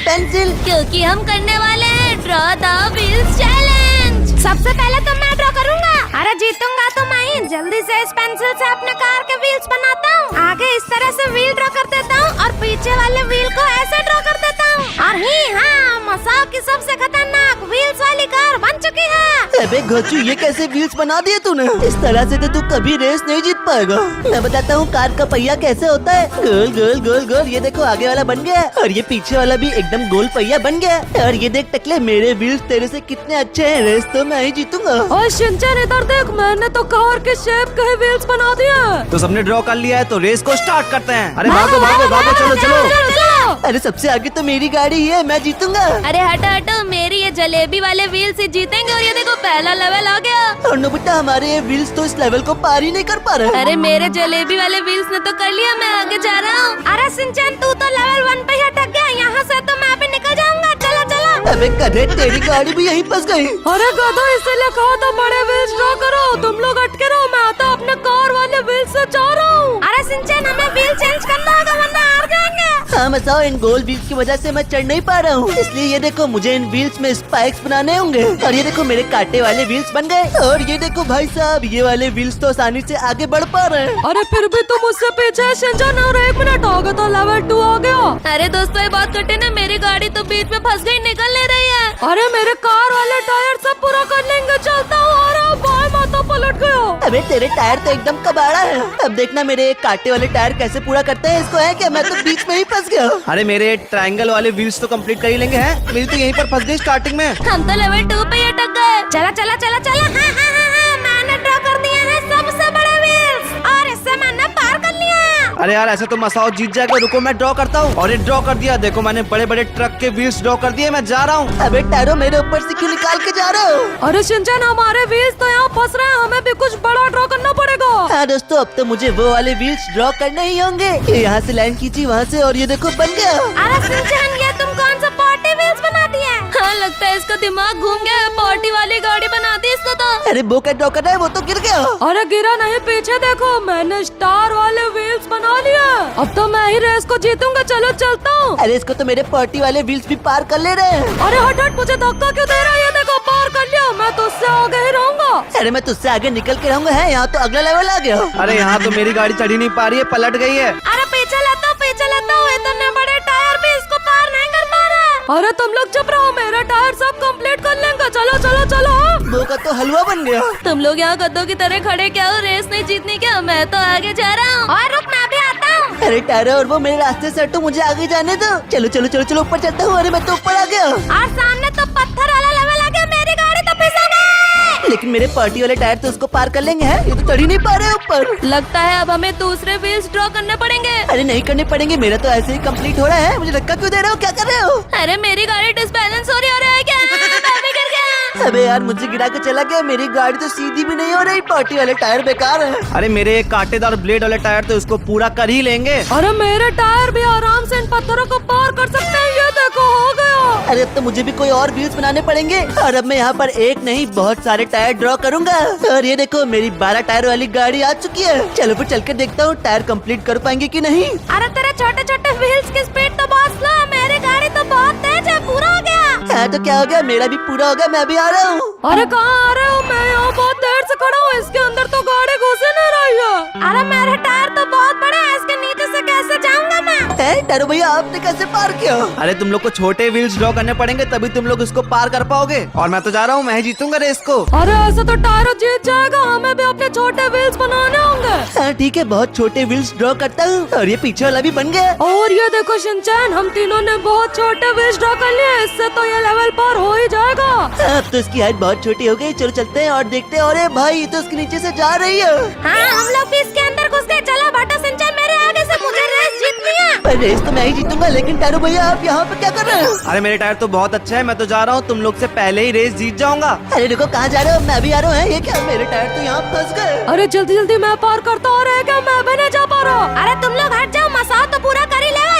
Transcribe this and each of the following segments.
Pencil? क्योंकि हम करने वाले हैं ड्रॉ द व्हील्स चैलेंज। सबसे पहले तो मैं ड्रॉ करूंगा। अरे जीतूंगा तो मैं ही। जल्दी से इस पेंसिल से अपने कार के व्हील्स बनाता हूँ। आगे इस तरह से व्हील ड्रॉ कर देता हूँ और पीछे वाले व्हील को ऐसे ड्रॉ कर देता हूँ। और हाँ, मसाओ की सबसे खतरनाक व्हील्स वाली कार बन चुकी है। अबे घोचू, ये कैसे व्हील्स बना दिए तूने? इस तरह से तो तू कभी रेस नहीं जीत पाएगा। मैं बताता हूँ कार का पहिया कैसे होता है। गोल गोल गोल गोल, ये देखो आगे वाला बन गया और ये पीछे वाला भी एकदम गोल पहिया बन गया। और ये देख टकले, मेरे व्हील्स तेरे से कितने अच्छे हैं। रेस तो मैं ही जीतूंगा। ओए शिनचैन इधर देख, मैंने तो कार के शेप के व्हील्स बना दिए। तो सबने ड्रॉ कर लिया है तो रेस को स्टार्ट करते हैं। अरे भागो भागो भागो, चलो चलो। अरे सबसे आगे तो मेरी गाड़ी है, मैं जीतूंगा। अरे हटो हटो, मेरी ये जलेबी वाले व्हील से जीतेंगे। और ये देखो पहला लेवल आ गया। और नोबिता, हमारे ये व्हील्स तो इस लेवल को पार ही नहीं कर पा रहे। अरे मेरे जलेबी वाले व्हील्स ने तो कर लिया, मैं आगे जा रहा हूँ। अरे शिनचैन, तू तो लेवल 1 पे ही अटक गया। यहाँ से तो मैं भी निकल जाऊंगा। चलो चलो। अबे गधे, तेरी गाड़ी भी यहीं फंस गई। अरे गधो, इसीलिए कहा था बड़े व्हील्स ड्रॉ करो। तुम लोग अटके रहो, मैं तो अपने कार वाले व्हील्स से जा रहा हूँ। अरे शिनचैन, हमें व्हील चेंज करना होगा वरना हार जाएंगे। हाँ मसाओ, इन गोल व्हील्स की वजह से मैं चढ़ नहीं पा रहा हूँ। इसलिए ये देखो, मुझे इन व्हील्स में स्पाइक्स बनाने होंगे। और ये देखो, मेरे कांटे वाले व्हील्स बन गए। और ये देखो भाई साहब, ये वाले व्हील्स तो आसानी से आगे बढ़ पा रहे हैं। अरे फिर भी तुम मुझसे पीछे है शिनचैन। और 1 मिनट हो गया तो लेवल 2 आ गया। अरे दोस्तों, ये बात कठिन है। मेरी गाड़ी तो बीच में फंस गई, निकल नहीं रही है। अरे मेरे कार वाले टायर सब पूरा कर लेंगे। चलता हूँ। अरे बाय, मैं तो पलट गया। अबे तेरे टायर तो एकदम कबाड़ा है। अब देखना मेरे कांटे वाले टायर कैसे पूरा करते हैं इसको। है क्या, मैं तो बीच में ही फंस गया। अरे मेरे ट्रायंगल वाले व्हील्स तो कंप्लीट कर ही लेंगे हैं। मेरी तो यहीं पर फंस गई स्टार्टिंग में। हम तो लेवल 2 पे ही अटक गए। चला चला चला चला। हाँ, मैंने ड्रॉ कर दिए हैं सबसे बड़े व्हील्स और इससे मैंने पार कर लिया। अरे यार, ऐसे तो मसाओ जीत जाएगा। रुको, मैं ड्रॉ करता हूँ। और ये ड्रॉ कर दिया। देखो, मैंने बड़े बड़े ट्रक के व्हील्स ड्रॉ कर दिए। मैं जा रहा हूँ। अबे टायरों, मेरे ऊपर से क्यों निकाल के जा रहे हो? अरे शिनचैन, हमारे व्हील्स तो यहाँ फंस रहे हैं। हमें भी कुछ बड़ा ड्रॉ करना पड़ेगा। हाँ दोस्तों, अब तो मुझे वो वाले व्हील्स ड्रॉ करने ही होंगे। ये यहाँ से लाइन खींची, वहाँ से, और ये देखो बन गया। अरे शिनचैन, ये तुम कौन सा पार्टी व्हील्स बना दिए? हाँ, लगता है इसका दिमाग घूम गया। पार्टी वाली गाड़ी बना दी इसको तो। अरे वो क्या ड्रॉ कर रहा है, वो तो गिर गया। अरे गिरा नहीं, पीछे देखो, मैंने स्टार वाले व्हील्स बना लिया। अब तो मैं ही रेस को जीतूंगा। चलो चलता हूँ। अरे इसको तो मेरे पार्टी वाले व्हील्स भी पार कर ले रहे हैं। अरे हट हट, मुझे धक्का क्यों दे रहा है? ये देखो, पार कर लिया। मैं तो उससे आगे ही रहूंगा। अरे मैं तुझसे आगे निकल के रहूंगा। है यहाँ तो अगला लेवल आ गया। अरे यहाँ तो मेरी गाड़ी चढ़ ही नहीं पा रही है, पलट गई है। अरे पीछे लेता हूँ, पीछे लेता हूँ। इतने बड़े टायर भी इसको पार नहीं कर पा रहा। अरे तुम लोग चुप रहो, मेरा टायर सब कंप्लीट कर लेंगे। चलो चलो चलो। वो का तो हलवा बन गया। तुम लोग यहाँ गद्दों की तरह खड़े क्या हो? रेस नहीं जीतनी क्या? मैं तो आगे जा रहा हूँ। और रुक, मैं भी आता हूँ। अरे टायरा, और वो मेरे रास्ते से हटो, मुझे आगे जाने दो। चलो चलो चलो चलो, ऊपर चलता हूँ। अरे मैं तो ऊपर आ गया। और सामने तो पत्थर वाला लेवल आ गया। मेरी गाड़ी तो फिसल गई। लेकिन मेरे पार्टी वाले टायर तो उसको पार कर लेंगे। हैं, ये तो चढ़ ही नहीं पा रहे ऊपर। लगता है अब हमें दूसरे व्हील्स ड्रॉ करने पड़ेंगे। अरे नहीं करने पड़ेंगे, मेरा तो ऐसे ही कंप्लीट हो रहा है। मुझे धक्का क्यों दे रहे हो, क्या कर रहे हो? अरे मेरी गाड़ी डिसबैलेंस हो रही है क्या? मैं भी गिर गया। अबे यार, मुझे गिरा के चला गया। मेरी गाड़ी तो सीधी भी नहीं हो रही। पार्टी वाले टायर बेकार है। अरे मेरे कांटेदार ब्लेड वाले टायर तो इसको पूरा कर ही लेंगे। अरे मेरे टायर भी आराम से इन पत्थरों को पार कर सकते हैं। ये देखो, हो गया। अरे अब तो मुझे भी कोई और व्हील्स बनाने पड़ेंगे। और अब मैं यहाँ पर एक नहीं, बहुत सारे टायर ड्रॉ करूंगा। और ये देखो, मेरी 12 टायर वाली गाड़ी आ चुकी है। चलो फिर चल के देखता हूँ टायर कंप्लीट कर पाएंगे कि नहीं। अरे तेरे छोटे छोटे व्हील्स की स्पीड तो बहुत स्लो है। मेरी गाड़ी तो बहुत तेज है। पूरा हो गया। हाँ तो क्या हो गया, मेरा भी पूरा हो गया। मैं अभी आ रहा हूँ। अरे कहाँ आ रहे हो? मैं यहाँ बहुत देर से खड़ा हूँ। इसके अंदर तो गाड़ी घुस ही नहीं रही है। अरे मेरे टायर तो बहुत बड़े हैं। इसके नीचे से कैसे जाऊंगा मैं? टायरो भैया, आपने कैसे पार किया? अरे तुम लोग को छोटे व्हील्स ड्रॉ करने पड़ेंगे, तभी तुम लोग इसको पार कर पाओगे। और मैं तो जा रहा हूँ, मैं ही जीतूंगा रेस को। अरे ऐसे तो टायर जीत जाएगा। हमें भी अपने छोटे व्हील्स बनाने होंगे। हाँ ठीक है, बहुत छोटे व्हील्स ड्रॉ करता हूँ। और ये पीछे वाला भी बन गया। और ये देखो शिनचैन, हम तीनों ने बहुत छोटे व्हील्स ड्रॉ कर लिए। इससे तो ये लेवल पार हो ही जाएगा। अब तो इसकी हाइट बहुत छोटी हो गई। चलो चलते हैं और देखते हैं। अरे भाई, ये तो उसके नीचे से जा रही है। हाँ, हम लोग भी इसके अंदर घुस गए। चलो बाटा शिनचैन, मेरे आगे से। मुझे रेस जीतनी है। रेस तो मैं ही जीतूंगा। लेकिन टायरो भैया, आप यहाँ पे क्या कर रहे हो? अरे मेरे टायर तो बहुत अच्छा है। मैं तो जा रहा हूँ, तुम लोग से पहले ही रेस जीत जाऊंगा। अरे देखो, कहाँ जा रहे हो? मैं भी आ रहा हूँ। ये क्या, मेरे टायर तो यहाँ फंस गए। अरे जल्दी जल्दी मैं पार करता हूँ। अरे क्या, मैं भी नहीं जा पा रहा। अरे तुम लोग हट जाओ। मसाओ तो पूरा कर ही लेगा।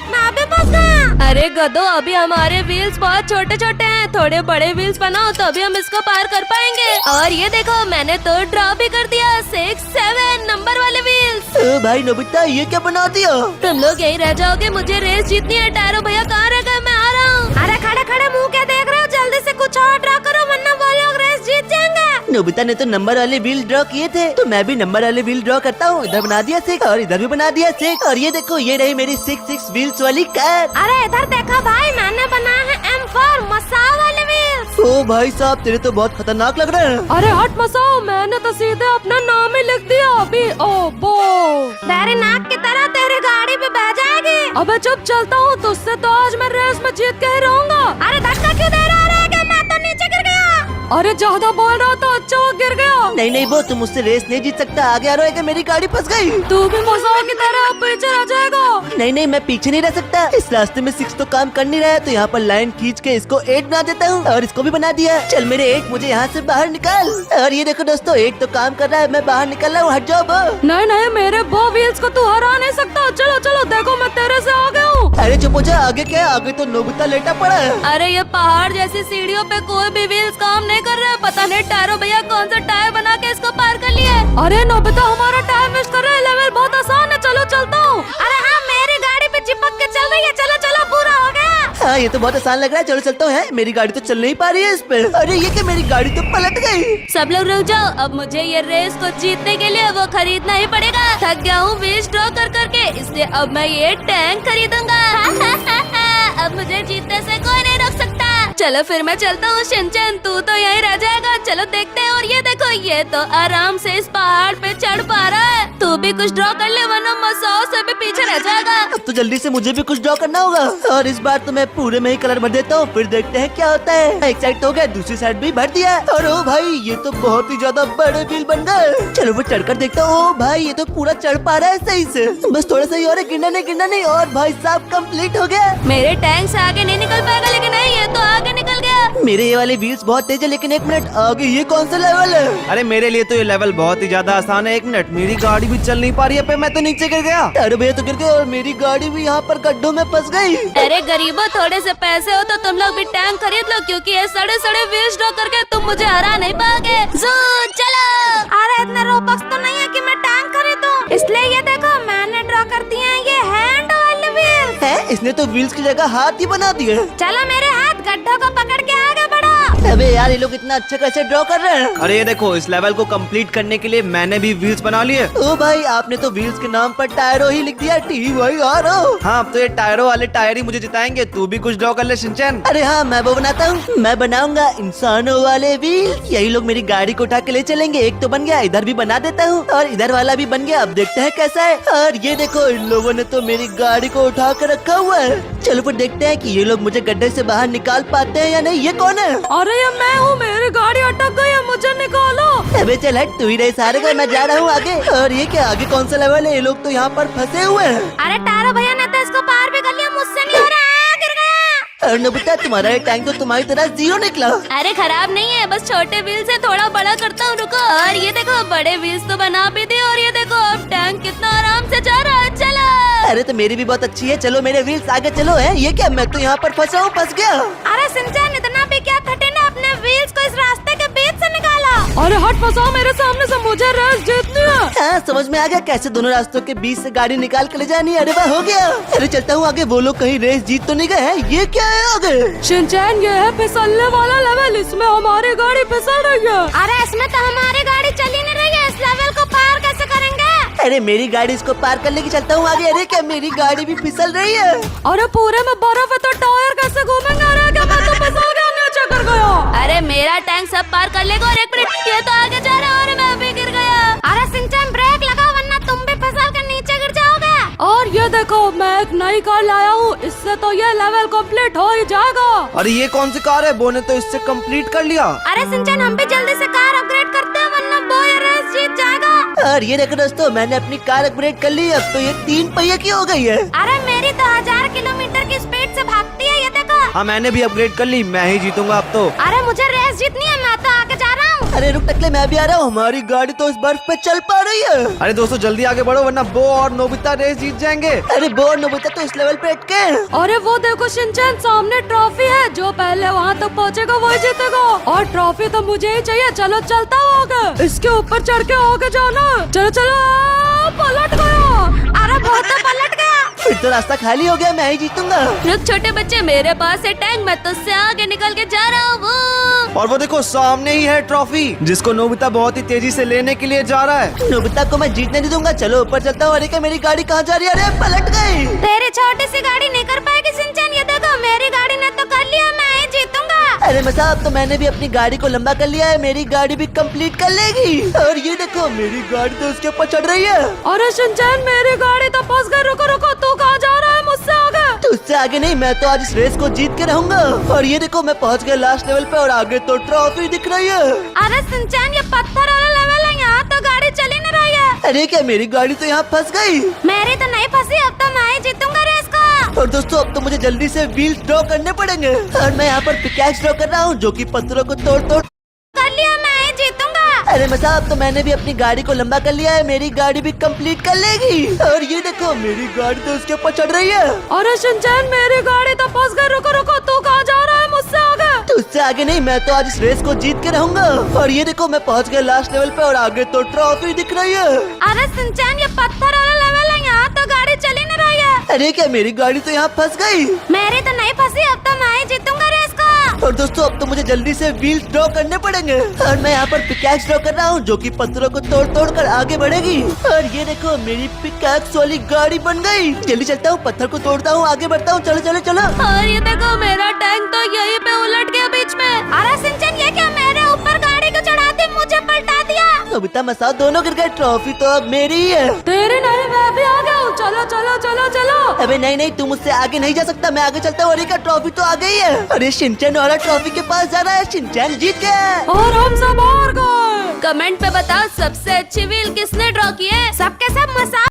मैं भी फंस गया। अरे गधो, अभी हमारे व्हील्स बहुत छोटे छोटे हैं। थोड़े बड़े व्हील्स बनाओ तभी हम इसको पार कर पाएंगे। और ये देखो, मैंने तो ड्रॉ भी कर दिया। 6, 7 नंबर वाले व्हील्स। ओ भाई नोबिता, ये क्या बना दिया? तुम लोग यही रह जाओगे, मुझे रेस जीतनी है। टायरो भैया कहाँ रह गए? मैं आ रहा हूँ। अरे खड़े खड़े मुंह क्या देख रहे हो? जल्दी से कुछ और ड्रा करो वरना वो लोग रेस जीत जाएंगे। नोबिता ने तो नंबर वाले व्हील ड्रॉ किए थे, तो मैं भी नंबर वाले व्हील ड्रॉ करता हूँ। इधर बना दिया 6 और इधर भी बना दिया 6, और ये देखो ये रही मेरी 6 व्हील्स वाली कार। अरे इधर देखो भाई, मैंने बनाया है M4 मसाओ वाले व्हील्स। ओ भाई साहब, तेरे तो बहुत खतरनाक लग रहा है। अरे हट मसाओ, मैंने तो सीधे अपना नाम ही लिख दिया अभी। ओ बो, तेरे नाक की तरह तेरी गाड़ी पे बह जाएगी। अबे चुप, चलता हूँ तुझसे तो आज मैं रेस में जीत के ही रहूंगा। अरे धक्का क्यों दे रहा है? मैं तो नीचे गिर गया। अरे ज्यादा बोल रहा तो अच्छा वो गिर गया। नहीं वो तुम मुझसे रेस नहीं जीत सकता। आगे आ रहा है कि मेरी गाड़ी फंस गई। तू भी मसाओ की तरह पीछे रह जाएगा। नहीं मैं पीछे नहीं रह सकता। इस रास्ते में 6 तो काम कर नहीं रहा है, तो यहाँ पर लाइन खींच के इसको 8 बना देता हूँ, और इसको भी बना दिया। चल मेरे 8, मुझे यहाँ से बाहर निकाल। और ये देखो दोस्तों, 8 तो काम कर रहा है, मैं बाहर निकल रहा हूँ। हट जाओ बो। नहीं मेरे वो व्हील्स को तू हरा नहीं सकता। चलो चलो, देखो मैं तेरे से आ गया हूँ। अरे चुप हो जा। आगे क्या है? आगे तो नोबिता लेटा पड़ा है। अरे ये पहाड़ जैसी सीढ़ियों पे कोई भी व्हील्स काम नहीं कर रहा है। पता नहीं टायरो भैया कौन सा टायर बना के इसको पार कर लिया है। अरे नोबिता, हमारा टाइम वेस्ट कर रहे हैं। लेवल बहुत आसान है, चलो चलता हूँ। अरे हाँ, मेरी गाड़ी पे चिपक के चल रही है। चलो चलो, पूरा हो गया। हाँ ये तो बहुत आसान लग रहा है। चलो चलता हूँ। मेरी गाड़ी तो चल नहीं पा रही है इस पे। अरे ये क्या, मेरी गाड़ी तो पलट गई। सब लोग रुक जाओ, अब मुझे ये रेस को जीतने के लिए वो खरीदना ही पड़ेगा। थक गया हूँ व्हील्स ड्रॉ कर करके, इसलिए अब मैं ये टैंक खरीदूंगा। अब मुझे जीतने से कोई नहीं रोक सकता। चलो फिर मैं चलता हूँ। शिनचैन तू तो यहीं रह जाएगा। चलो देखते हैं। और ये देखो, ये तो आराम से इस पहाड़ पे चढ़ पा रहा है। तू भी कुछ ड्रॉ कर ले वरना मसाओ से भी पीछे रह जाएगा। अब तो जल्दी से मुझे भी कुछ ड्रॉ करना होगा, और इस बार तो मैं पूरे में ही कलर भर देता हूँ, फिर देखते हैं क्या होता है। एक साइड तो हो गया, दूसरी साइड भी भर दिया। और ओ भाई, ये तो बहुत ही ज्यादा बड़े व्हील बन गए। चलो वो चढ़कर देखता हूँ। ओ भाई, ये तो पूरा चढ़ पा रहा है सही से। बस थोड़ा सा ही और है, गिरना नहीं। और भाई साहब, कंप्लीट हो गया। मेरे टैंक से आगे नहीं निकल पाएगा, लेकिन नहीं, ये तो आगे निकल गया। मेरे ये वाले व्हील्स बहुत तेज है, लेकिन 1 मिनट, आगे ये कौन सा लेवल है? अरे मेरे लिए तो ये लेवल बहुत ही ज्यादा आसान है। 1 मिनट, मेरी गाड़ी भी चल नहीं पा रही है पे, मैं तो नीचे गिर गया। अरे भैया तो गिर गए, और मेरी गाड़ी भी यहाँ पर गड्ढों में फंस गई। अरे गरीबों, थोड़े से पैसे हो तो तुम लोग भी टैंक खरीद लो, क्योंकि ये सड़े सड़े व्हील्स ड्रॉ करके तुम मुझे हरा नहीं पाओगे। चलो। अरे इतने रोबक्स तो नहीं है कि मैं टैंक खरीदूं, इसलिए ये देखो मैंने ड्रॉ कर दिए हैं ये हैंड वाले व्हील्स। है, इसने तो व्हील्स की जगह हाथ ही बना दिए। चलो मेरे हाथ गड्ढों को पकड़ के आगे बढ़ो। अबे यार, ये लोग इतना अच्छा कैसे ड्रॉ कर रहे हैं? अरे ये देखो, इस लेवल को कंप्लीट करने के लिए मैंने भी व्हील्स बना लिए। ओ भाई, आपने तो व्हील्स के नाम पर टायरो ही लिख दिया। TYRO। हाँ, अब तो ये टायरों वाले टायर ही मुझे जिताएंगे। तू भी कुछ ड्रॉ कर ले शिनचैन। अरे हाँ, मैं वो बनाता हूँ। मैं बनाऊंगा इंसानों वाले व्हील। यही लोग मेरी गाड़ी को उठा के ले चलेंगे। एक तो बन गया, इधर भी बना देता हूँ, और इधर वाला भी बन गया। अब देखते हैं कैसा है। और ये देखो, इन लोगों ने तो मेरी गाड़ी को उठा कर रखा हुआ है। चलो फिर देखते हैं कि ये लोग मुझे गड्ढे से बाहर निकाल पाते हैं या नहीं। ये कौन है? अरे ये मैं हूँ, मेरी गाड़ी अटक गई है, मुझे निकालो। अबे चल हट, तू ही रहे सारे का, मैं जा रहा हूँ आगे। और ये क्या, आगे कौन सा लेवल है? ये लोग तो यहाँ पर फंसे हुए हैं। अरे टायरो भैया ने तो इसको पार भी कर लिया, मुझसे नहीं हो रहा। गिर गया। और नोबिता, तुम्हारा ये टैंक तो तुम्हारी तरह 0 निकला। अरे खराब नहीं है, बस छोटे व्हील से थोड़ा बड़ा करता हूँ। रुको। और ये देखो, बड़े व्हील्स तो बना भी दिए, और ये देखो अब टैंक कितना आराम से जा रहा है। चलो। अरे तो मेरी भी बहुत अच्छी है। चलो मेरे व्हील्स आगे चलो। है ये क्या, मैं तो यहाँ पर फंसा हूँ, फंस गया। अरे शिनचैन, इतना भी क्या थटे ने अपने व्हील्स को इस रास्ते के बीच से निकाला। अरे हट मसाओ मेरे सामने से, मुझे रेस जीतनी है। हाँ, समझ में आ गया कैसे दोनों रास्तों के बीच से गाड़ी निकाल के ले जानी है। अरे वाह, हो गया। अरे चलता हूँ आगे। वो लोग कहीं रेस जीत तो नहीं गए हैं? ये क्या है आगे? शिनचैन, ये है फिसलने वाला लेवल, इसमें हमारी गाड़ी फिसल रही है। अरे इसमें तो हमारी गाड़ी चली नहीं रही है, इस लेवल को पार कैसे करेंगे? अरे मेरी गाड़ी इसको पार कर लेके चलता हूँ आगे। अरे क्या, मेरी गाड़ी भी फिसल रही है? अरे पूरे में बर्फ है तो टायर कैसे घूमेंगे? अरे क्या, मैं तो फिसल गया, नीचे गिर गया। अरे मेरा टैंक सब पार कर लेगा। और 1 मिनट, ये तो आगे जा रहा है और मैं भी गिर गया। अरे शिनचैन, ब्रेक लगाओ वरना तुम भी फिसल कर नीचे गिर जाओगे। और ये देखो, मैं एक नई कार लाया हूँ, इससे तो ये लेवल कंप्लीट हो ही जाएगा। अरे ये कौन सी कार है? वो ने तो इससे कंप्लीट कर लिया। अरे शिनचैन, हम भी जल्दी से कार अपग्रेड करते हैं वरना वो ये रेस जीत जाएगा। और ये देखो दोस्तों, मैंने अपनी कार अपग्रेड कर ली। अब तो ये 3 पहिए की हो गई है। अरे मेरी तो 1000 किलोमीटर की स्पीड से भागती है, ये देखो। हाँ, मैंने भी अपग्रेड कर ली। मैं ही जीतूंगा अब तो। अरे मुझे रेस जीतनी है, मैं तो आगे जा रहा हूँ। अरे रुक टकले, मैं भी आ रहा हूँ। हमारी गाड़ी तो इस बर्फ पे चल पा रही है। अरे दोस्तों, जल्दी आगे बढ़ो वरना बो और नोबिता रेस जीत जाएंगे। अरे बो और नोबिता तो इस लेवल पे अटके हैं। अरे वो देखो शिनचैन, सामने ट्रॉफी है, जो पहले वहाँ तक पहुँचेगा वही जीतेगा। और ट्रॉफी तो मुझे ही चाहिए। चलो चलता हूँ आगे, इसके ऊपर चढ़ के आगे जाना। चलो चलो। पलट गया। अरे बहुत तो पलट गया। फिर तो रास्ता खाली हो गया, मैं ही जीतूंगा। रुक छोटे बच्चे, मेरे पास है टैंक, मैं तुझसे आगे निकल के जा रहा हूँ। और वो देखो सामने ही है ट्रॉफी जिसको नोबिता बहुत ही तेजी से लेने के लिए जा रहा है। नोबिता को मैं जीतने नहीं दूंगा। चलो ऊपर चलता हूँ। अरे क्या मेरी गाड़ी कहाँ जा रही है? अरे पलट गई। तेरी छोटी सी गाड़ी नहीं कर पाएगी सिंचन। ये देखो मेरी गाड़ी ने तो कर लिया, मैं ही जीतूंगा। अरे मसाब, तो मैंने भी अपनी गाड़ी को लंबा कर लिया है, मेरी गाड़ी भी कंप्लीट कर लेगी। और ये देखो मेरी गाड़ी तो उसके ऊपर चढ़ रही है। अरे शिनचैन, मेरी गाड़ी तो फंस गई। रुको रुको, तू कहाँ जा रहा है? मुझसे आगे। तो उससे आगे नहीं, मैं तो आज इस रेस को जीत के रहूंगा। और ये देखो मैं पहुंच गया लास्ट लेवल पे और आगे तो ट्रॉफी दिख रही है। अरे सिंचन, ये पत्थर वाला लेवल है, यहाँ तो गाड़ी चल ही नहीं रही है। अरे क्या मेरी गाड़ी तो यहाँ फंस गई। मेरी तो नहीं फंसी, अब तो मैं ही जीतूंगा रेस को। और दोस्तों अब तो मुझे जल्दी से व्हील्स ड्रॉ करने पड़ेंगे। और मैं यहाँ पर पिकैक्स ड्रॉ कर रहा हूँ जो कि पत्थरों को तोड़ तोड़ कर लिया, मैं ही जीतूंगा। अरे मसाब, तो मैंने भी अपनी गाड़ी को लंबा कर लिया है, मेरी गाड़ी भी कंप्लीट कर लेगी। और ये देखो मेरी गाड़ी तो उसके ऊपर चढ़ रही है। अरे शिनचैन, मेरी गाड़ी तो फंस गई। रुको रुको, तू कहाँ जा रहा है? मुझसे आगे। तो उससे आगे नहीं, मैं तो आज इस रेस को जीत के रहूंगा। और ये देखो मैं पहुंच गया लास्ट लेवल पे और आगे तो ट्रॉफी दिख रही है। अरे सिंचन, ये पत्थर वाला लेवल है, यहाँ तो गाड़ी चल ही नहीं रही है। अरे क्या मेरी गाड़ी तो यहाँ फंस गई। मेरी तो नहीं फंसी, अब तो मैं ही जीतूंगा रेस को। और दोस्तों अब तो मुझे जल्दी से व्हील्स ड्रॉ करने पड़ेंगे। और मैं यहाँ पर पिकैक्स ड्रॉ कर रहा हूँ जो कि पत्थरों को तोड़ तोड़ कर आगे बढ़ेगी। और ये देखो मेरी पिकैक्स वाली गाड़ी बन गई। जल्दी चलता हूँ, पत्थर को तोड़ता हूँ, आगे बढ़ता हूँ। चलो चलो चलो। और ये देखो मेरा टैंक तो यहीं पे उलट गया बीच में। अरे सिंचन, ये क्या मेरे ऊपर गाड़ी को चढ़ाते मुझे पलटा दिया। नोबिता मसाओ दोनों गिर गए, ट्रॉफी तो अब मेरी ही है। तेरे नहीं, मैं भी आ गया हूँ। चलो चलो चलो चलो। अबे नहीं नहीं, तुम मुझसे आगे नहीं जा सकता, मैं आगे चलता हूँ। अरे का ट्रॉफी तो आ गई है। अरे शिनचैन वाला ट्रॉफी के पास जा रहा है, शिनचैन जीत गया। और हम सब हार गए। कमेंट पे बताओ सबसे अच्छी व्हील किसने ड्रॉ की है। सबके सब मसा